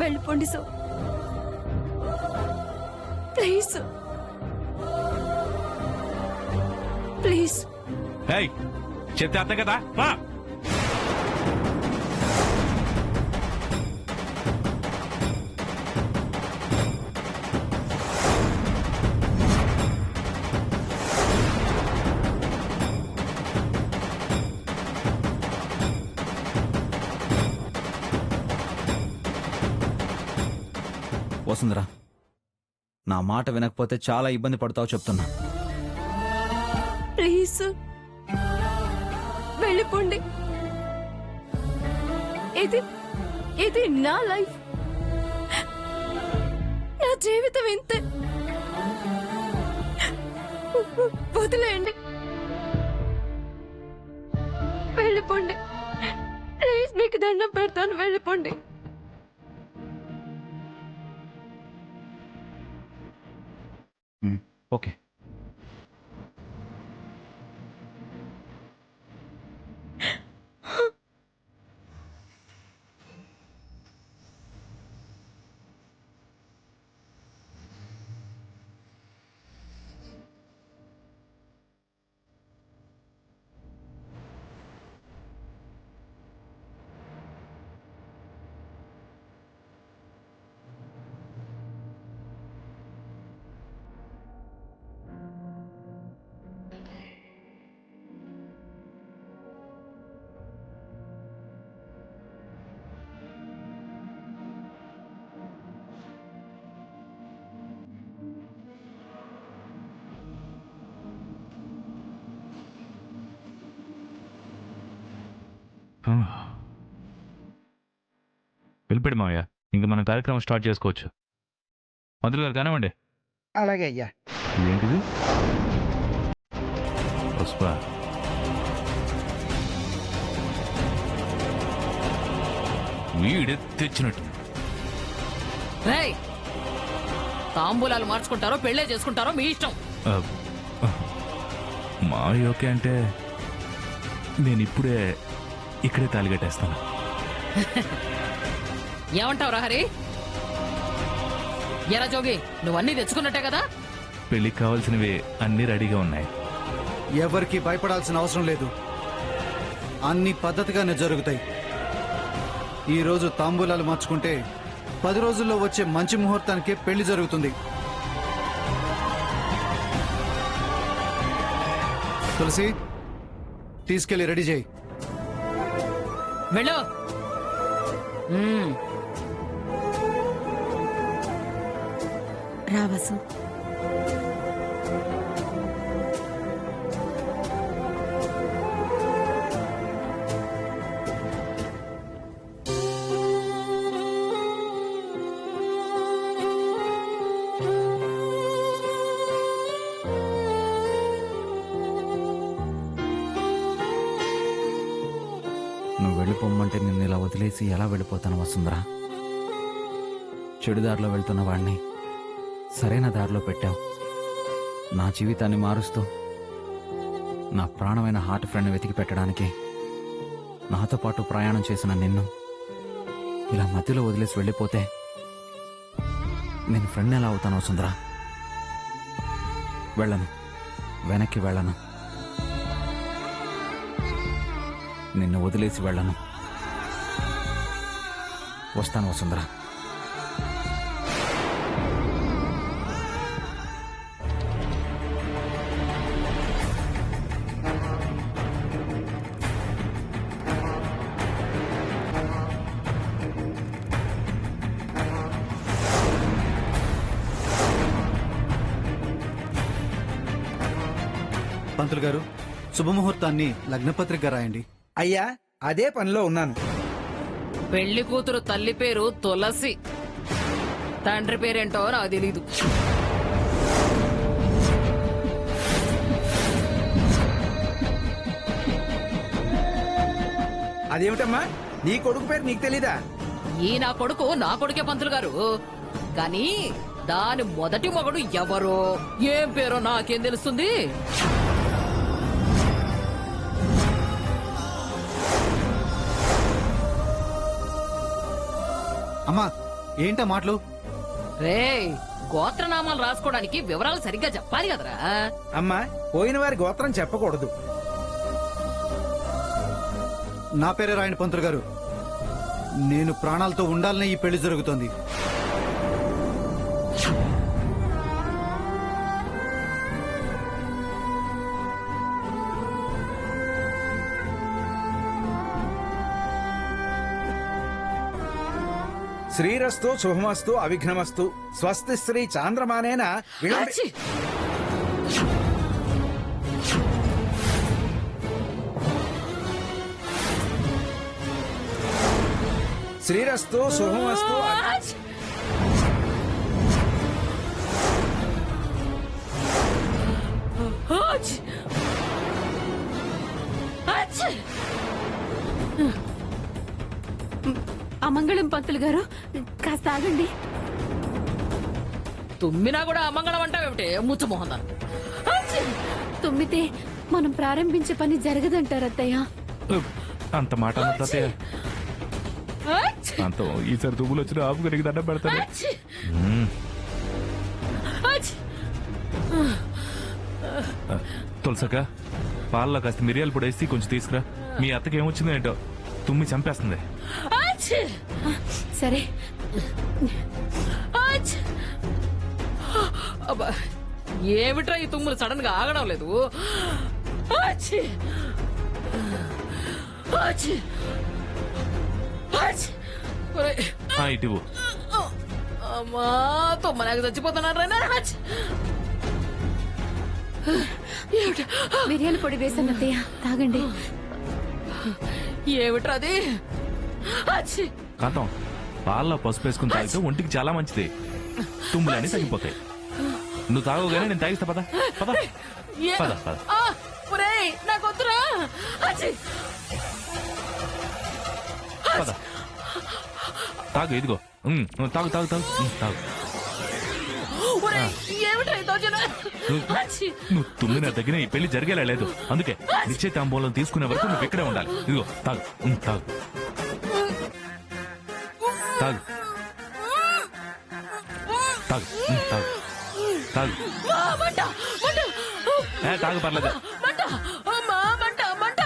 వెళ్ళిపోండి sir, please please. చెప్తే అర్థం కదా. వసుంధరా, నా మాట వినకపోతే చాలా ఇబ్బంది పడతావు చెప్తున్నా. ప్లీజ్ వెళ్ళిపోండి. ఇది ఇది నా లైఫ్, నా జీవితం ఇంతే. వదిలేయండి, వెళ్ళిపోండి ప్లీజ్. మీకు దండం పెడతాను, వెళ్ళిపోండి. ఓకే. వెళ్ళిపోయాడు మావయ్య. ఇంక మన కార్యక్రమం స్టార్ట్ చేసుకోవచ్చు. మంత్రులు గారు కానివ్వండి. అలాగే అయ్యా. ఏంటిది? పుష్ప, వీడే తెచ్చినట్టు. తాంబూలాలు మార్చుకుంటారో పెళ్లే చేసుకుంటారో మీ ఇష్టం. మావయ్య ఓకే అంటే నేను ఇప్పుడే ఇక్కడే తాలిగట్టేస్తాను. ఏమంటావురా హరి? ఎరా జోగి, నువ్వన్నీ తెచ్చుకున్నట్టే కదా? పెళ్లికి కావాల్సినవి అన్ని రెడీగా ఉన్నాయి. ఎవరికి భయపడాల్సిన అవసరం లేదు, అన్ని పద్ధతిగానే జరుగుతాయి. ఈ రోజు తాంబూలాలు మార్చుకుంటే 10 రోజుల్లో వచ్చే మంచి ముహూర్తానికి పెళ్లి జరుగుతుంది. తులసి, తీసుకెళ్లి రెడీ చేయి. వెళ్ళు. రావసు, నువ్వు వెళ్ళిపోమ్మంటే నిన్ను ఇలా వదిలేసి ఎలా వెళ్ళిపోతాను వసుంధరా? చెడు దారిలో వెళ్తున్న వాడిని సరైన దారిలో పెట్టావు. నా జీవితాన్ని మారుస్తూ నా ప్రాణమైన హార్ట్ ఫ్రెండ్ని వెతికి పెట్టడానికి నాతో పాటు ప్రయాణం చేసిన నిన్ను ఇలా మధ్యలో వదిలేసి వెళ్ళిపోతే నేను ఫ్రెండ్ ఎలా అవుతాను వసుంధరా? వెళ్ళను, వెనక్కి వెళ్ళను. నిన్ను వదిలేసి వెళ్ళను. వస్తాను వసుంధరా. పంతులు గారు, శుభముహూర్తాన్ని లగ్నపత్రిక రాయండి. అయ్యా, అదే పనిలో ఉన్నాను. పెళ్లి కూతురు తల్లి పేరు తులసి, తండ్రి పేరేంటో నాకు తెలీదు. అదేమిటమ్మా, నీ కొడుకు పేరు నీకు తెలీదా? ఈ నా కొడుకు నా కొడుకే పంతులు గారు, కానీ దాని మొదటి మగడు ఎవరో ఏం పేరో నాకేం తెలుస్తుంది? అమ్మా, ఏంటా మాటలు? రే గోత్రనామాలు రాసుకోవడానికి వివరాలు సరిగ్గా చెప్పాలి కదరా. అమ్మా పోయిన వారి గోత్రం చెప్పకూడదు. నా పేరే రాయని పంతులు గారు. నేను ప్రాణాలతో ఉండాలనే ఈ పెళ్లి జరుగుతోంది. శ్రీరస్తు శుభమస్తు అవిఘ్నమస్తు స్వస్తి శ్రీ చాంద్రమానేన విళంబి- అచ్చి! శ్రీరస్తు శుభమస్తు అచ్చి! అచ్చి! అచ్చి! అమంగళం పంతులు గారు కాస్త ఆగండి. తుమ్మినా కూడా అమంగళం అంటావేమిటి ముచ్చు మోహన్? తుమ్మితే మనం ప్రారంభించే పని జరగదంటారు అత్తయ్య. అంత మాట అన్న తాతయ్య. అంత ఈసారి తుమ్ములు వచ్చిన ఆపుకరికి దండం పెడతాను. తులసక పాలలో కాస్త మిరియాలు పొడి వేసి కొంచెం తీసుకురా. మీ అత్తకి ఏమొచ్చిందో ఏంటో తుమ్మి చంపేస్తుంది. సరే. అబ్బా, ఏమిట్రా ఈ తుమ్ములు సడన్ గా ఆగడం లేదు. అచ్చి! అచ్చి! అచ్చి! ఒరేయ్, ఇటు అమ్మా తుమ్మలేక చచ్చిపోతున్నాను రా నాన్న. అచ్చి! ఏమిటి? మిరియాల పొడి వేసాను అత్తయ్య, తాగండి. ఏమిట్రా అది? అచ్చి! కాంతం పాలలో పసుపు వేసుకుని తాగితే ఒంటికి చాలా మంచిది. తుమ్ములన్నీ తగ్గిపోతాయి. నువ్వు తాగగానే నేను తాగిస్తా. పద పద ఏ- పద పద. ఆ, ఒరేయ్, నాకు వద్దురా. అచ్చి! పద తాగు. ఇదిగో తాగు తాగు తాగు తాగు. ఒరేయ్, ఏమిట్రా ఈ దౌర్జన్యం? అచ్చి! నువ్వు తుమ్మిన తగిన ఈ పెళ్లి జరిగేలా లేదు. అందుకే నిశ్చయితాంబూలం తీసుకునే వరకు నువ్వు ఇక్కడే ఉండాలి. ఇదిగో తాగు తాగు తాగు తాగు తాగు తాగు. ఆ, మంట! మంట! తాగు పర్లేదు. మంట! అమ్మా, మంట! మంట!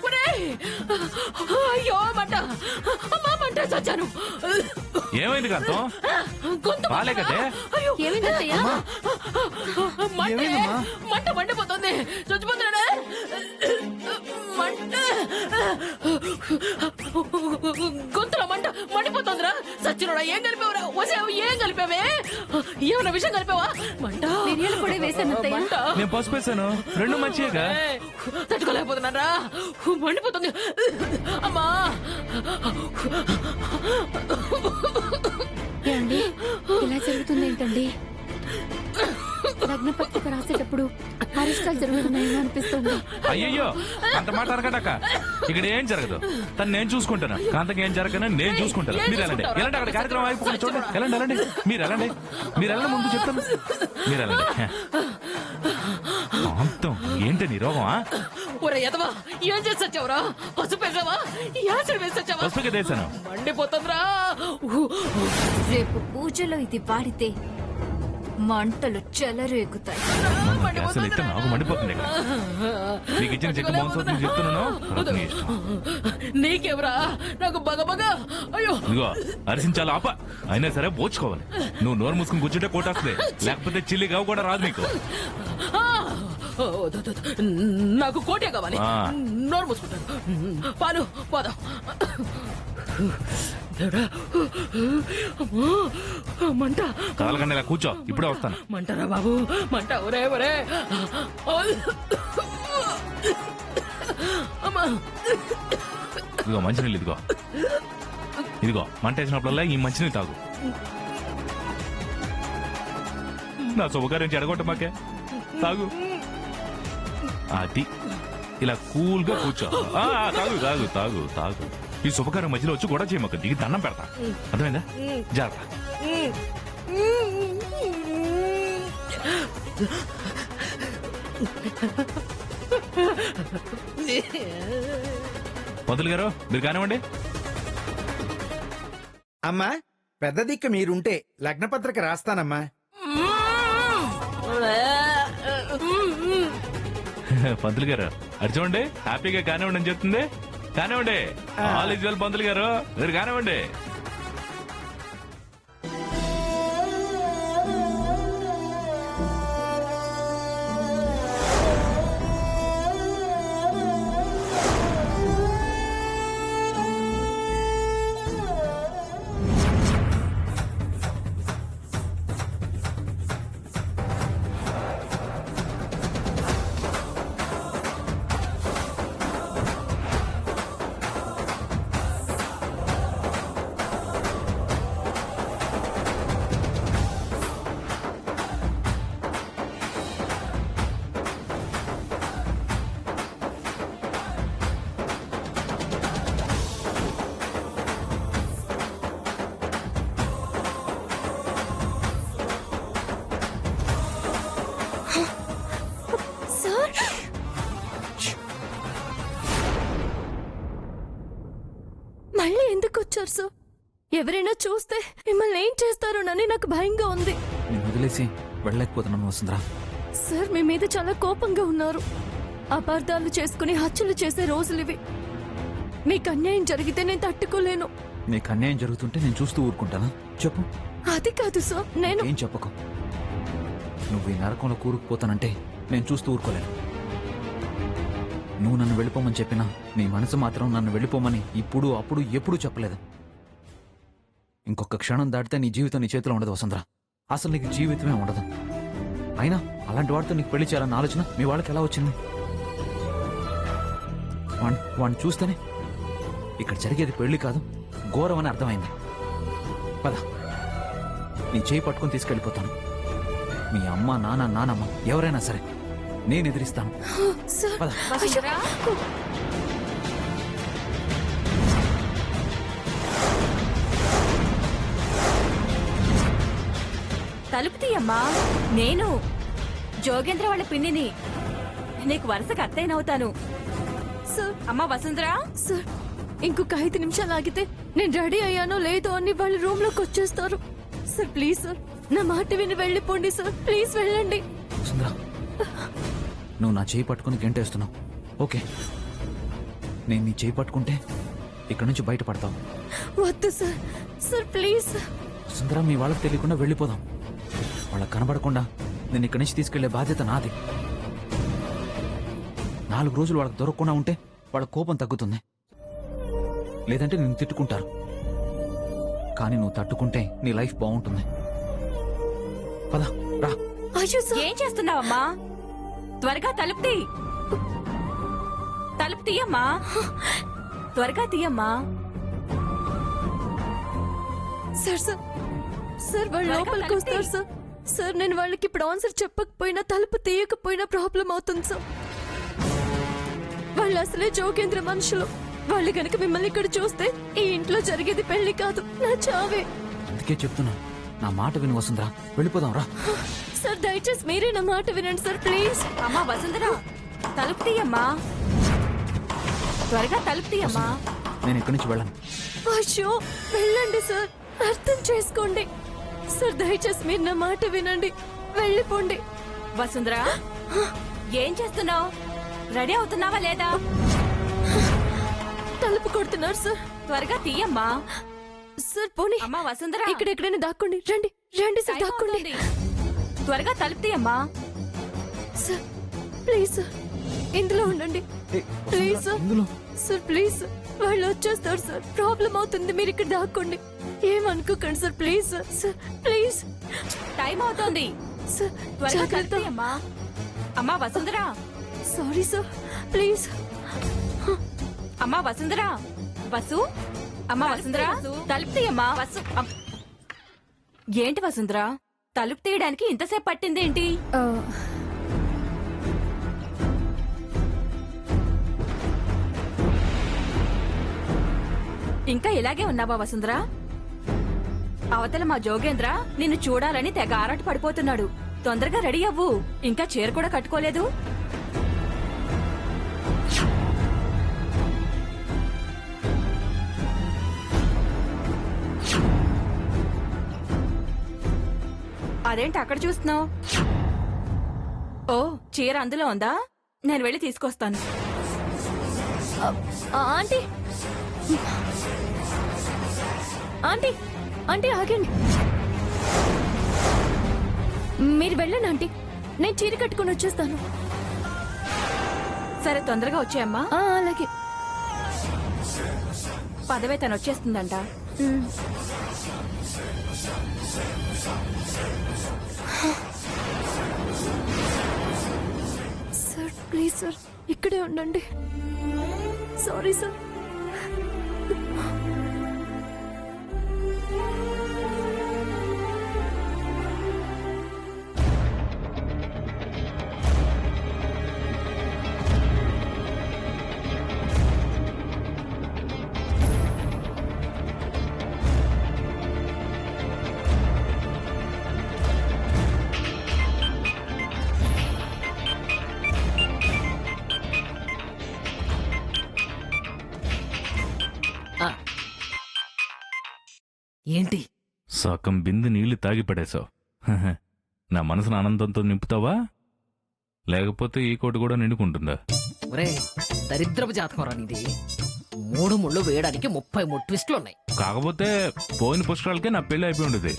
ఒరేయ్! అయ్యో మంట! అమ్మా, మంట! చచ్చాను. ఏమైంది కాంతం? గొంతు బాలే కదే. అయ్యో, ఏమైంది అత్తయ్య? మంట! ఏమైందమ్మా? మంట మండిపోతుంది. చచ్చిపోతున్నాడే. మంట! గొంతులో మంట మండిపోతుందిరా. సచ్చినోడా, ఏం కలిపావురా? వసావు, ఏం కలిపావే? ఏమైనా విషయం కలిపావా? మంట! మిరియాల పొడి వేసాను అత్తయ్య. మంట! నేను పసుపు వేసాను. రెండు మంచిగా. ఏయ్, తట్టుకోలేకపోతున్నారా? మండిపోతుంది. అమ్మా! ఏమండి, ఇలా జరుగుతుంది ఏంటండి? లగ్న పత్రిక రాసేటప్పుడు అరిష్టాలు జరుగుతున్నాయేమో అనిపిస్తుంది. అయ్యయ్యో అంత మాట అనకటక్క. ఇక్కడ ఏం జరగదు. తను నేను చూసుకుంటాను. కాంతకి ఏం జరగను నేను చూసుకుంటాను. మీరు వెళ్ళండి. వెళ్ళండి, అక్కడ కార్యక్రమం అయిపోయింది చూడండి. వెళ్ళండి వెళ్ళండి. మీరు వెళ్ళండి. మీరు వెళ్ళండి, ముందు చెప్తాను. మీరు వెళ్ళండి. కాంతం ఏంటి నీ రోగమా? ఒరే ఎదవా, ఏం చేసి వచ్చావురా? పసుపు వేసావా? యాసిడ్ వేసి వచ్చావా? పసుపుకి వేసాను. మండిపోతుందిరా. రేపు పూజలో ఇది వాడితే మంటలు చెలరేగుతాయి. అసలు అయితే నాకు మండిపోతుంది ఇక్కడ. నీకు ఇచ్చిన చెక్ బౌన్స్ అవుతుంది చెప్తున్నాను. తర్వాత నీ ఇష్టం. నీకెవరా? నాకు బగ అయ్యో. ఇదిగో అరిసించాలి ఆప. అయినా సరే పోచుకోవాలి. నువ్వు నోరు మూసుకుని కూర్చుంటే కోటేస్తుంది. లేకపోతే చిల్లి గావు కూడా రాదు నీకు. ఆ! ఓ, దు, దు, దు. నాకు కోటే కావాలి. ఆ. నోరు మూసుకుంటాను. పాలు పోదాం. దేవుడా, అమ్మో, మంట! కాలకండి ఇలా కూర్చో. ఇప్పుడే వస్తాను. మంటరా బాబు, మంట! ఒరే ఒరే, అమ్మా! ఇదిగో మంచినీళ్ళు. ఇదిగో ఇదిగో మంట వేసినప్పుడల్లా ఈ మంచినీళ్ళు తాగు. నా శుభకార్యం చెడగొట్ట మాకే. తాగు. అది ఇలా కూల్ గా కూర్చో. తాగు తాగు తాగు తాగు. ఈ శుభకార్యం మధ్యలో వచ్చి కూడా చేయమాక. దిగి దండం పెడతా. అర్థమైందా? జాగ్రత్త. పంతులు గారు మీరు కానివ్వండి. అమ్మా పెద్ద దిక్కు మీరుంటే లగ్నపత్రిక రాస్తానమ్మా. పంతులు గారు అది చూడండి, హ్యాపీగా కానివ్వండి అని చెప్తుంది. కానివ్వండి, ఆల్ ఈజ్ వెల్ పంతులు గారు, మీరు కానివ్వండి. సార్ మళ్ళీ ఎందుకు వచ్చారు సార్? ఎవరైనా చూస్తే మిమ్మల్ని ఏం చేస్తారోనని నాకు భయంగా ఉంది. నేను వదిలేసి వెళ్ళలేకపోతున్నాను వసుంధరా. సార్ మీ మీద చాలా కోపంగా ఉన్నారు. అపార్థాలు చేసుకుని హత్యలు చేసే రోజులివి. మీకు అన్యాయం జరిగితే నేను తట్టుకోలేను. నీకు అన్యాయం జరుగుతుంటే నేను చూస్తూ ఊరుకుంటానా? చెప్పు. అది కాదు సార్, నేను ఏం చెప్పకు. నువ్వు ఈ నరకంలో కూరుకుపోతానంటే నేను చూస్తూ ఊరుకోలేను. నువ్వు నన్ను వెళ్ళిపోమని చెప్పినా నీ మనసు మాత్రం నన్ను వెళ్ళిపోమని ఇప్పుడు అప్పుడు ఎప్పుడూ చెప్పలేదు. ఇంకొక క్షణం దాటితే నీ జీవితం నీ చేతిలో ఉండదు వసుంధరా. అసలు నీకు జీవితమే ఉండదు. అయినా అలాంటి వాడితో నీకు పెళ్లి చేయాలన్న ఆలోచన మీ వాళ్ళకి ఎలా వచ్చింది? వాడిని చూస్తేనే ఇక్కడ జరిగేది పెళ్లి కాదు, ఘోరం అని అర్థమైంది. పద, నీ చేయి పట్టుకుని తీసుకెళ్ళిపోతాను. మీ అమ్మ, నానమ్మ ఎవరైనా సరే నేను ఎదిరిస్తాను. సార్ పద. వసుంధరా తలుపు తీయమ్మా. నేను జోగేంద్ర వాళ్ళ పిన్నిని. నీకు వరుసగా అత్తయ్యనవుతాను. సార్ అమ్మా వసుంధరా, సార్ ఇంకొక 5 నిమిషాలు ఆగితే నేను రెడీ అయ్యానో లేదో అని వాళ్ళు రూమ్ లోకి వచ్చేస్తారు. సార్ ప్లీజ్ సార్, నా మాట విని వెళ్ళిపోండి సార్. ప్లీజ్ వెళ్ళండి. వసుంధరా, నువ్వు నా చేయి పట్టుకుని గెంటేస్తున్నావు. ఓకే, నేను నీ చేయి పట్టుకుంటే ఇక్కడ నుంచి బయటపడతావు. వద్దు సార్. Sir please. వసుంధరా, మీ వాళ్ళకి తెలియకుండా వెళ్ళిపోదాం. వాళ్ళకి కనబడకుండా నేను ఇక్కడి నుంచి తీసుకెళ్లే బాధ్యత నాది. 4 రోజులు వాళ్ళకి దొరకకుండా ఉంటే వాళ్ళ కోపం తగ్గుతుంది. లేదంటే నిన్ను తిట్టుకుంటారు. కానీ నువ్వు తట్టుకుంటే నీ లైఫ్ బాగుంటుంది. పద, రా. అయ్యో సార్, ఏం చేస్తున్నావమ్మా? త్వరగా తలుపు తీ. తలుపు తీయమ్మా, త్వరగా తీయమ్మా. సార్ సార్ సార్ వాళ్ళు త్వరగా లోపలికి తలుపు వస్తారు సార్. సార్ నేను వాళ్ళకి ఇప్పుడు ఆన్సర్ చెప్పకపోయినా తలుపు తీయకపోయినా ప్రాబ్లం అవుతుంది సార్. వాళ్ళు అసలే జోగేంద్ర మనుషులు. వాళ్ళు కనుక మిమ్మల్ని ఇక్కడ చూస్తే ఈ ఇంట్లో జరిగేది పెళ్లి కాదు, నా చావే. అందుకే చెప్తున్నా, నా మాట విని వసుంధరా, వెళ్ళిపోదాం రా. సార్ దయచేసి మీరే నా మాట వినండి సార్ ప్లీజ్. అమ్మా వసుంధరా, తలుపు తీయమ్మా, త్వరగా తలుపు తీయమ్మా. నేను ఇక్కడి నుంచి వెళ్ళను. అయ్యో వెళ్ళండి సార్, అర్థం చేసుకోండి సార్. దయచేసి మీరు నా మాట వినండి, వెళ్ళిపోండి. వసుంధరా, ఏం చేస్తున్నావు? రెడీ అవుతున్నావా లేదా? తలుపు కొడుతున్నారు సార్. త్వరగా తీయమ్మా. సార్ పోనీ అమ్మా వసుంధరా, ఇక్కడ ఎక్కడైనా దాక్కోండి. రండి రండి సార్, టైం దాక్కోండి. అవుతుంది. త్వరగా తలుపు తీయమ్మా. సార్ ప్లీజ్ సార్, ఇందులో ఉండండి ప్లీజ్ సార్. ఇందులో సార్ ప్లీజ్ సార్, వాళ్ళు వచ్చేస్తారు సార్. ప్రాబ్లం అవుతుంది, మీరు ఇక్కడ దాక్కోండి. ఏమనుకోకండి sir please sir. Sir please time అవుతోంది. సార్, త్వరగా తలుపు జాగ్రత్త. తీయమ్మా. అమ్మా వసుంధరా, సారీ సార్ ప్లీజ్. అమ్మా వసుంధరా, వసు, అమ్మా వసుంధరా, తలుపు తీయమ్మా. వసు, ఏంటి వసుంధరా, తలుపు తీయడానికి ఇంతసేపు పట్టిందేంటి? ఇంకా ఇలాగే ఉన్నావా వసుంధరా? అవతల మా జోగేంద్ర నిన్ను చూడాలని తెగ ఆరాట పడిపోతున్నాడు. తొందరగా రెడీ అవ్వు, ఇంకా చీర కూడా కట్టుకోలేదు. అదేంటి అక్కడ చూస్తున్నావు? ఓ, చీర అందులో ఉందా? నేను వెళ్ళి తీసుకొస్తాను. ఆంటీ ఆంటీ ఆంటీ ఆగండి. మీరు వెళ్ళండి ఆంటీ, నేను చీర కట్టుకుని వచ్చేస్తాను. సరే, తొందరగా వచ్చేయమ్మా. అలాగే. పదవే, తను వచ్చేస్తుందంట. సార్ ప్లీజ్ సార్, ఇక్కడే ఉండండి. Sorry sir. ఆ. ఏంటి? సగం బిందు నీళ్లు తాగి పడేశావు. నా మనసును ఆనందంతో నింపుతావా, లేకపోతే ఈ కోటి కూడా నిండుకుంటుందా? ఒరే, దరిద్రపు జాతకం నీది. 3 ముళ్ళు వేయడానికి 33 ట్విస్టులు ఉన్నాయి. కాకపోతే పోయిన పుష్కరాలకే నా పెళ్లి అయిపోయి ఉండేది.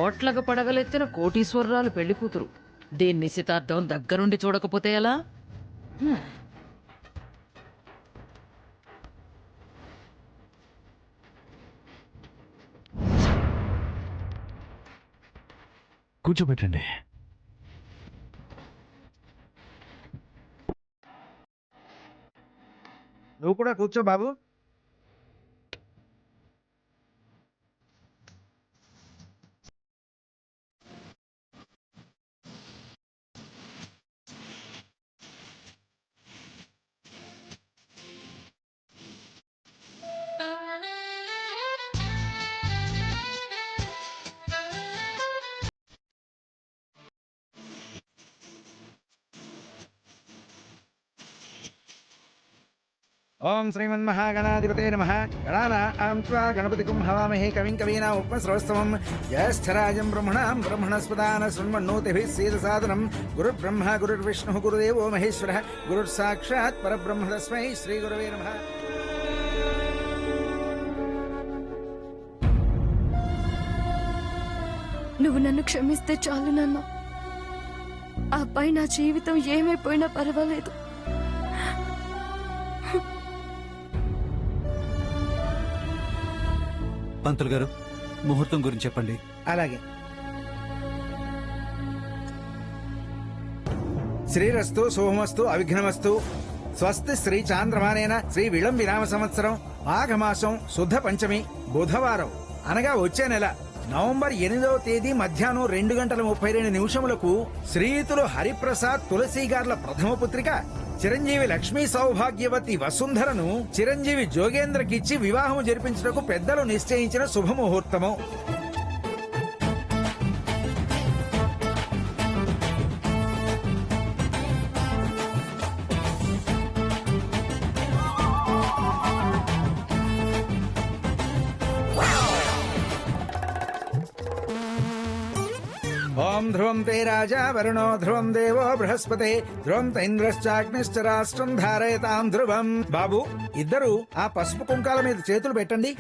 ఓట్లకు పడగలెత్తిన కోటీశ్వరరాలు పెళ్లి కూతురు. దీని నిశ్చితార్థం దగ్గరుండి చూడకపోతే ఎలా? కూర్చోబెట్టండి. నువ్వు కూడా కూర్చో బాబు. ఓం శ్రీమన్మహాగణాధిపతే నమః. గణానాం త్వా గణపతిం హవామహే కవిం కవీనాం ఉపమశ్రవస్తమం. జ్యేష్ఠరాజం బ్రహ్మణాం బ్రహ్మణస్పదాన శృణ్వన్నోతిభిः సేదసాదనం. గురుర్బ్రహ్మ గురుర్విష్ణుః గురుదేవో మహేశ్వరः గురుర్సాక్షాత్ పరబ్రహ్మ తస్మై శ్రీగురవే నమః. నువ్వు నన్ను క్షమిస్తే చాలు నాన్న. ఆ అబ్బాయి నా జీవితం ఏమైపోయినా పర్వాలేదు. పంతులు గారు, ముహూర్తం గురించి చెప్పండి. అలాగే. శ్రీరస్తు శుభమస్తు అవిఘ్నమస్తు. స్వస్తి శ్రీ చాంద్రమానేన శ్రీ విళంబినామ సంవత్సరం మాఘమాసం శుద్ధ పంచమి బుధవారం అనగా వచ్చే నెల నవంబర్ 8వ తేదీ మధ్యాహ్నం 2:32 శ్రీయుతులు హరిప్రసాద్ తులసి గార్ల ప్రథమ పుత్రిక చిరంజీవి లక్ష్మీ సౌభాగ్యవతి వసుంధరను చిరంజీవి జోగేంద్రకిచ్చి వివాహం జరిపించుటకు పెద్దలు నిశ్చయించిన శుభముహూర్తము. ఓం ధ్రువం తే రాజా వరుణో ధ్రువం దేవో బృహస్పతే ధ్రువం తైంద్రశ్చాగ్నిశ్చ రాష్ట్రం ధారయతాం ధ్రువం. బాబు, ఇద్దరు ఆ పసుపు కుంకాల మీద చేతులు పెట్టండి.